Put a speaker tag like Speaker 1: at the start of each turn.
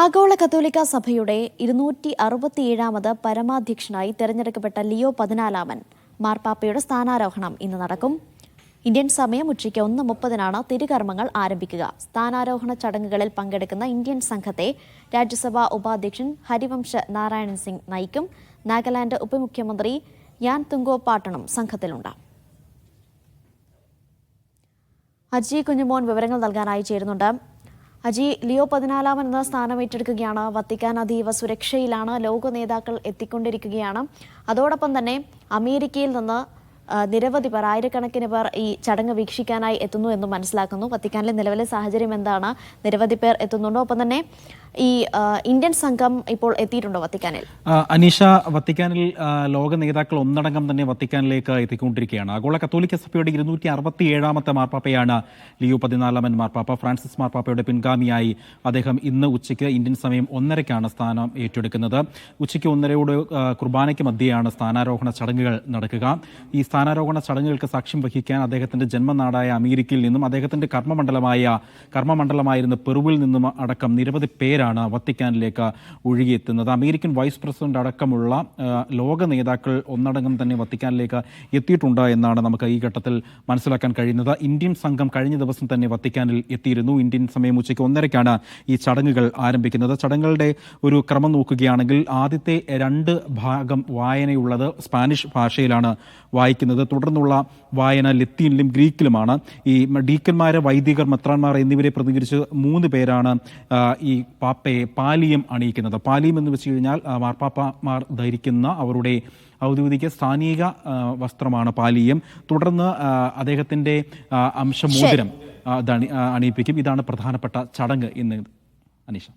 Speaker 1: ആഗോള കത്തോലിക്ക സഭയുടെ 267ാമത് പരമാധ്യക്ഷനായി തെരഞ്ഞെടുക്കപ്പെട്ട ലിയോ 14 മാർപ്പാപ്പയുടെ സ്ഥാനാരോഹണം ഇന്ന് നടക്കും. ഇന്ത്യൻ സമയം ഉച്ചയ്ക്ക് 1:30 തിരുകർമ്മങ്ങൾ ആരംഭിക്കുക. സ്ഥാനാരോഹണ ചടങ്ങുകളിൽ പങ്കെടുക്കുന്ന ഇന്ത്യൻ സംഘത്തെ രാജ്യസഭാ ഉപാധ്യക്ഷൻ ഹരിവംശ നാരായണൻ സിംഗ് നയിക്കും. നാഗാലാൻഡ് ഉപമുഖ്യമന്ത്രി യാൻ തുങ്കോ പാട്ടണും സംഘത്തിലുണ്ട്. അജി കുഞ്ഞുമോൻ വിവരങ്ങൾ നൽകാനായി ചേരുന്നുണ്ട്. അജി, ലിയോ 14 എന്ന സ്ഥാനം ഏറ്റെടുക്കുകയാണ്. വത്തിക്കാൻ അതീവ സുരക്ഷയിലാണ്. ലോക നേതാക്കൾ എത്തിക്കൊണ്ടിരിക്കുകയാണ്. അതോടൊപ്പം തന്നെ അമേരിക്കയിൽ നിന്ന് നിരവധി പേർ, ആയിരക്കണക്കിന് പേർ ഈ ചടങ്ങ് വീക്ഷിക്കാനായി എത്തുന്നു എന്നും മനസ്സിലാക്കുന്നു. വത്തിക്കാനിലെ നിലവിലെ സാഹചര്യം എന്താണ്? നിരവധി പേർ എത്തുന്നുണ്ടോ? ഒപ്പം തന്നെ ഈ ഇന്ത്യൻ സംഘം ഇപ്പോൾ എത്തിയിട്ടുണ്ടോ വത്തിക്കാനിൽ?
Speaker 2: അനീഷ, വത്തിക്കാനിൽ ലോക നേതാക്കൾ ഒന്നടങ്കം തന്നെ വത്തിക്കാനിലേക്ക് എത്തിക്കൊണ്ടിരിക്കുകയാണ്. ആഗോള കത്തോലിക്ക സഭയുടെ 267ാമത്തെ മാർപ്പാപ്പയാണ് ലിയോ 14 മാർപ്പാപ്പ. ഫ്രാൻസിസ് മാർപ്പാപ്പയുടെ പിൻഗാമിയായി അദ്ദേഹം ഇന്ന് ഉച്ചയ്ക്ക് ഇന്ത്യൻ സമയം 1:30 സ്ഥാനം ഏറ്റെടുക്കുന്നത്. ഉച്ചയ്ക്ക് 1:30 കുർബാനയ്ക്ക് മധ്യയാണ് സ്ഥാനാരോഹണ ചടങ്ങുകൾ നടക്കുക. ഈ സ്ഥാനാരോഹണ ചടങ്ങുകൾക്ക് സാക്ഷ്യം വഹിക്കാൻ അദ്ദേഹത്തിന്റെ ജന്മനാടായ അമേരിക്കയിൽ നിന്നും അദ്ദേഹത്തിന്റെ കർമ്മമണ്ഡലമായിരുന്ന പെറുവിൽ നിന്നും അടക്കം നിരവധി പേരാണ് വത്തിക്കാനിലേക്ക് ഒഴുകിയെത്തുന്നത്. അമേരിക്കൻ വൈസ് പ്രസിഡന്റ് അടക്കമുള്ള ലോക നേതാക്കൾ ഒന്നടങ്കം തന്നെ വത്തിക്കാനിലേക്ക് എത്തിയിട്ടുണ്ട് എന്നാണ് നമുക്ക് ഈ ഘട്ടത്തിൽ മനസ്സിലാക്കാൻ കഴിയുന്നത്. ഇന്ത്യൻ സംഘം കഴിഞ്ഞ ദിവസം തന്നെ വത്തിക്കാനിൽ എത്തിയിരുന്നു. ഇന്ത്യൻ സമയം ഉച്ചയ്ക്ക് 1:30 ഈ ചടങ്ങുകൾ ആരംഭിക്കുന്നത്. ചടങ്ങുകളുടെ ഒരു ക്രമം നോക്കുകയാണെങ്കിൽ ആദ്യത്തെ 2 ഭാഗം വായനയുള്ളത് സ്പാനിഷ് ഭാഷയിലാണ് വായിക്കുന്നത്. തുടർന്നുള്ള വായന ലത്തീനിലും ഗ്രീക്കിലുമാണ്. ഈ ഡീക്കന്മാര്, വൈദികർ, മെത്രാന്മാർ എന്നിവരെ പ്രതിനിധീകരിച്ച് 3 പേരാണ് ഈ പാപ്പയെ പാലിയം അണിയിക്കുന്നത്. പാലിയം എന്ന് വെച്ച് കഴിഞ്ഞാൽ മാർപ്പാപ്പമാർ ധരിക്കുന്ന അവരുടെ ഔദ്യോഗിക സ്ഥാനിക വസ്ത്രമാണ് പാലിയം. തുടർന്ന് അദ്ദേഹത്തിന്റെ അംശമോതിരം അണിയിപ്പിക്കും. ഇതാണ് പ്രധാനപ്പെട്ട ചടങ്ങ് ഇന്ന്. അനീഷ.